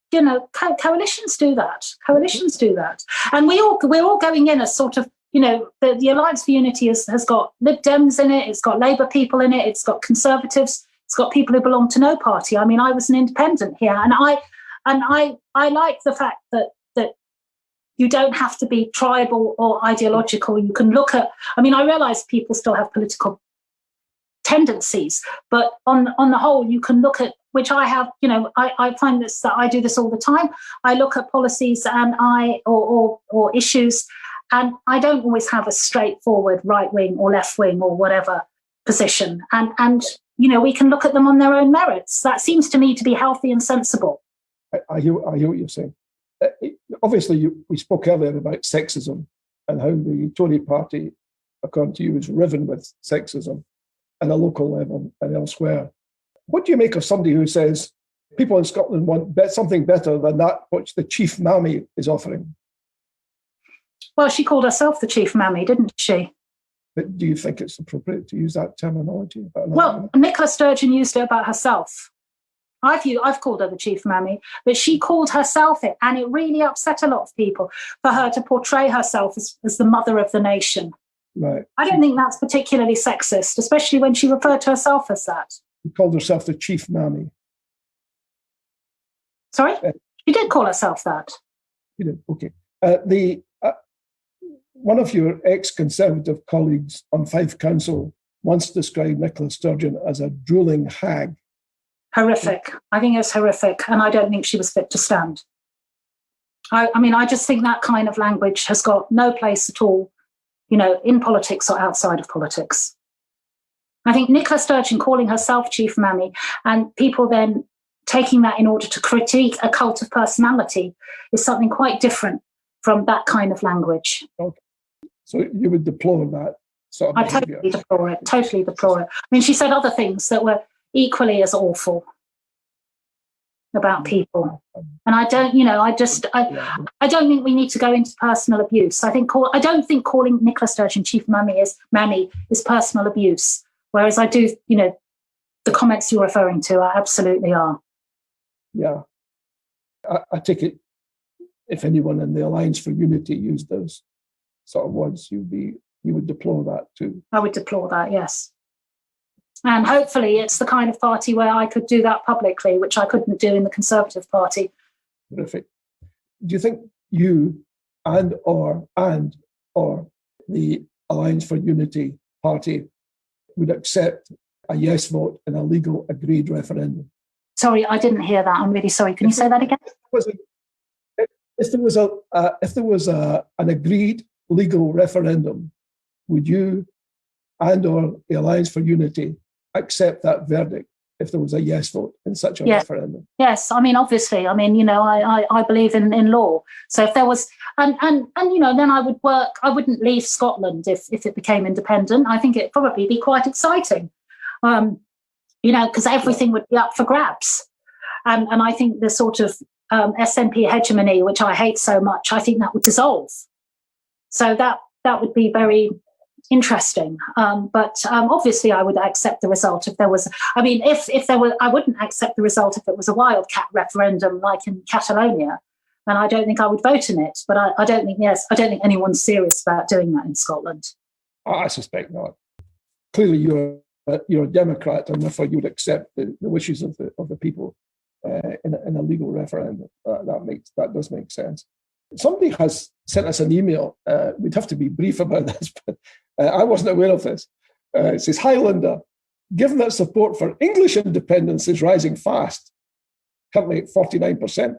S2: coalitions do that. Coalitions do that. And we're all going in as sort of, the Alliance for Unity has got Lib Dems in it, it's got Labour people in it, it's got Conservatives, it's got people who belong to no party. I mean, I was an independent here, and I like the fact that you don't have to be tribal or ideological. You can look at, I realise people still have political tendencies, but on the whole, you can look at, which I have, I find that I do this all the time. I look at policies and or issues, and I don't always have a straightforward right wing or left wing or whatever position. And we can look at them on their own merits. That seems to me to be healthy and sensible.
S1: I hear what you're saying. Obviously, we spoke earlier about sexism and how the Tory party, according to you, is riven with sexism at a local level and elsewhere. What do you make of somebody who says people in Scotland want something better than that which the chief mammy is offering?
S2: Well, she called herself the chief mammy, didn't she?
S1: But do you think it's appropriate to use that terminology?
S2: Well, Nicola Sturgeon used it about herself. I've called her the chief mammy, but she called herself it, and it really upset a lot of people for her to portray herself as the mother of the nation.
S1: Right.
S2: I don't think that's particularly sexist, especially when she referred to herself as that.
S1: She called herself the chief mammy.
S2: Sorry? She did call herself that.
S1: She did, okay. One of your ex-Conservative colleagues on Fife Council once described Nicola Sturgeon as a drooling hag.
S2: Horrific. I think it's horrific, and I don't think she was fit to stand. I just think that kind of language has got no place at all, in politics or outside of politics. I think Nicola Sturgeon calling herself chief mammy and people then taking that in order to critique a cult of personality is something quite different from that kind of language.
S1: Okay. So you would deplore that sort of behavior?
S2: I totally deplore it. She said other things that were equally as awful about people. And I don't, I don't think we need to go into personal abuse. I don't think calling Nicola Sturgeon chief mammy is personal abuse. Whereas I do, the comments you're referring to absolutely are.
S1: Yeah. I take it, if anyone in the Alliance for Unity used those sort of words, you would deplore that too.
S2: I would deplore that, yes. And hopefully it's the kind of party where I could do that publicly, which I couldn't do in the Conservative Party.
S1: Terrific. Do you think you and or the Alliance for Unity Party would accept a yes vote in a legal agreed referendum?
S2: Sorry, I didn't hear that. I'm really sorry. Can you say that again?
S1: If there was an agreed legal referendum, would you and or the Alliance for Unity accept that verdict if there was a yes vote in such a referendum?
S2: Yes, obviously, I believe in law. So if there was, and then I would work. I wouldn't leave Scotland if it became independent. I think it'd probably be quite exciting, because everything would be up for grabs, and I think the sort of SNP hegemony, which I hate so much, I think that would dissolve. So that would be very interesting. But obviously I would accept the result if there was, if there were, I wouldn't accept the result if it was a wildcat referendum like in Catalonia. And I don't think I would vote in it, but I don't think anyone's serious about doing that in Scotland.
S1: I suspect not. Clearly you're a Democrat, and therefore you would accept the wishes of the people in a legal referendum. That does make sense. Somebody has sent us an email. We'd have to be brief about this, but I wasn't aware of this. It says, "Hi, Linda. Given that support for English independence is rising fast, currently at 49%,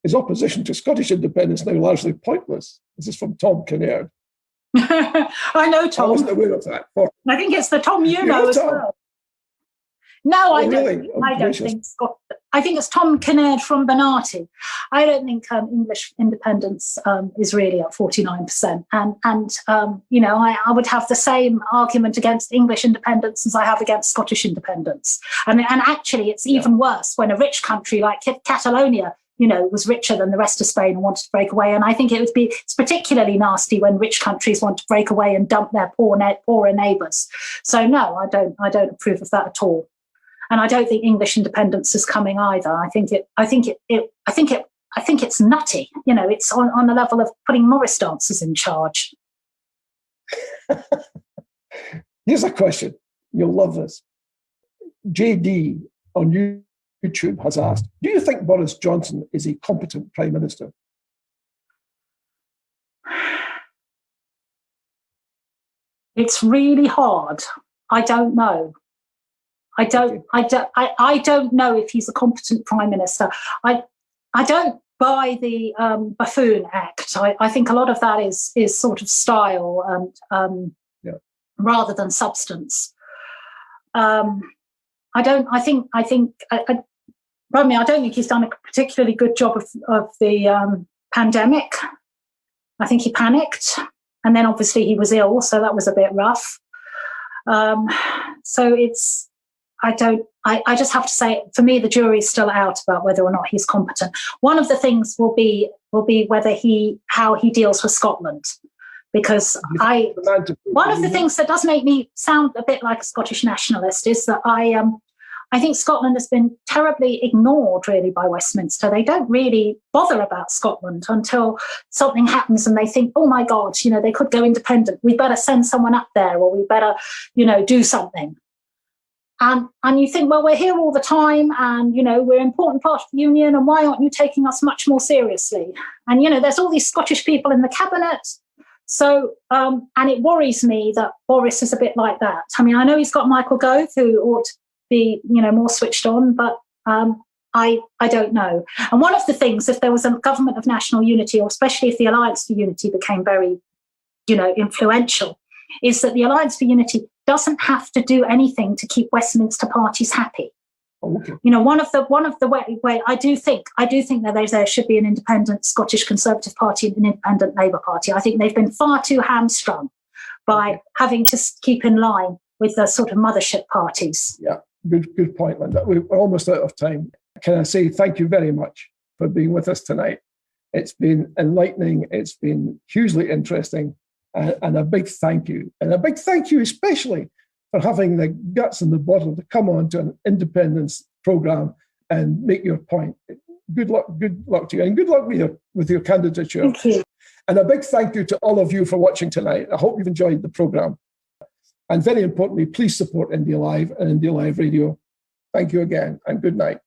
S1: is opposition to Scottish independence now largely pointless?" This is from Tom Kinnaird.
S2: I know Tom.
S1: I wasn't aware of that.
S2: I think it's the Tom you know as
S1: Tom?
S2: well. No, I don't.
S1: Really?
S2: I don't think Scott. I think it's Tom Kinnaird from Bernarty. I don't think English independence is really at 49%. And I would have the same argument against English independence as I have against Scottish independence. And actually, it's even worse when a rich country like Catalonia, was richer than the rest of Spain and wanted to break away. And I think it's particularly nasty when rich countries want to break away and dump their poorer neighbours. So no, I don't approve of that at all. And I don't think English independence is coming either. I think it's nutty. It's on the level of putting Morris dancers in charge.
S1: Here's a question. You'll love this. JD on YouTube has asked, do you think Boris Johnson is a competent Prime Minister?
S2: It's really hard. I don't know. I don't know if he's a competent Prime Minister. I don't buy the buffoon act. I think a lot of that is sort of style and rather than substance. I don't think he's done a particularly good job of the pandemic. I think he panicked, and then obviously he was ill, so that was a bit rough. So it's. I just have to say, for me, the jury's still out about whether or not he's competent. One of the things will be how he deals with Scotland, because one of the things that does make me sound a bit like a Scottish nationalist is that I think Scotland has been terribly ignored, really, by Westminster. They don't really bother about Scotland until something happens and they think, oh my God, they could go independent. We better send someone up there, or we better, do something. And you think, well, we're here all the time and, we're an important part of the union, and why aren't you taking us much more seriously? And, there's all these Scottish people in the cabinet. So, and it worries me that Boris is a bit like that. I mean, I know he's got Michael Gove, who ought to be, more switched on, but I don't know. And one of the things, if there was a government of national unity, or especially if the Alliance for Unity became very, influential, is that the Alliance for Unity doesn't have to do anything to keep Westminster parties happy.
S1: Okay.
S2: One of the way I do think that there should be an independent Scottish Conservative Party and an independent Labour Party. I think they've been far too hamstrung by having to keep in line with the sort of mothership parties.
S1: Yeah, good point, Linda. We're almost out of time. Can I say thank you very much for being with us tonight? It's been enlightening. It's been hugely interesting. And a big thank you. And a big thank you especially for having the guts and the bottle to come on to an independence programme and make your point. Good luck to you. And good luck with your candidature.
S2: Thank you.
S1: And a big thank you to all of you for watching tonight. I hope you've enjoyed the programme. And very importantly, please support Indie Live and Indie Live Radio. Thank you again, and good night.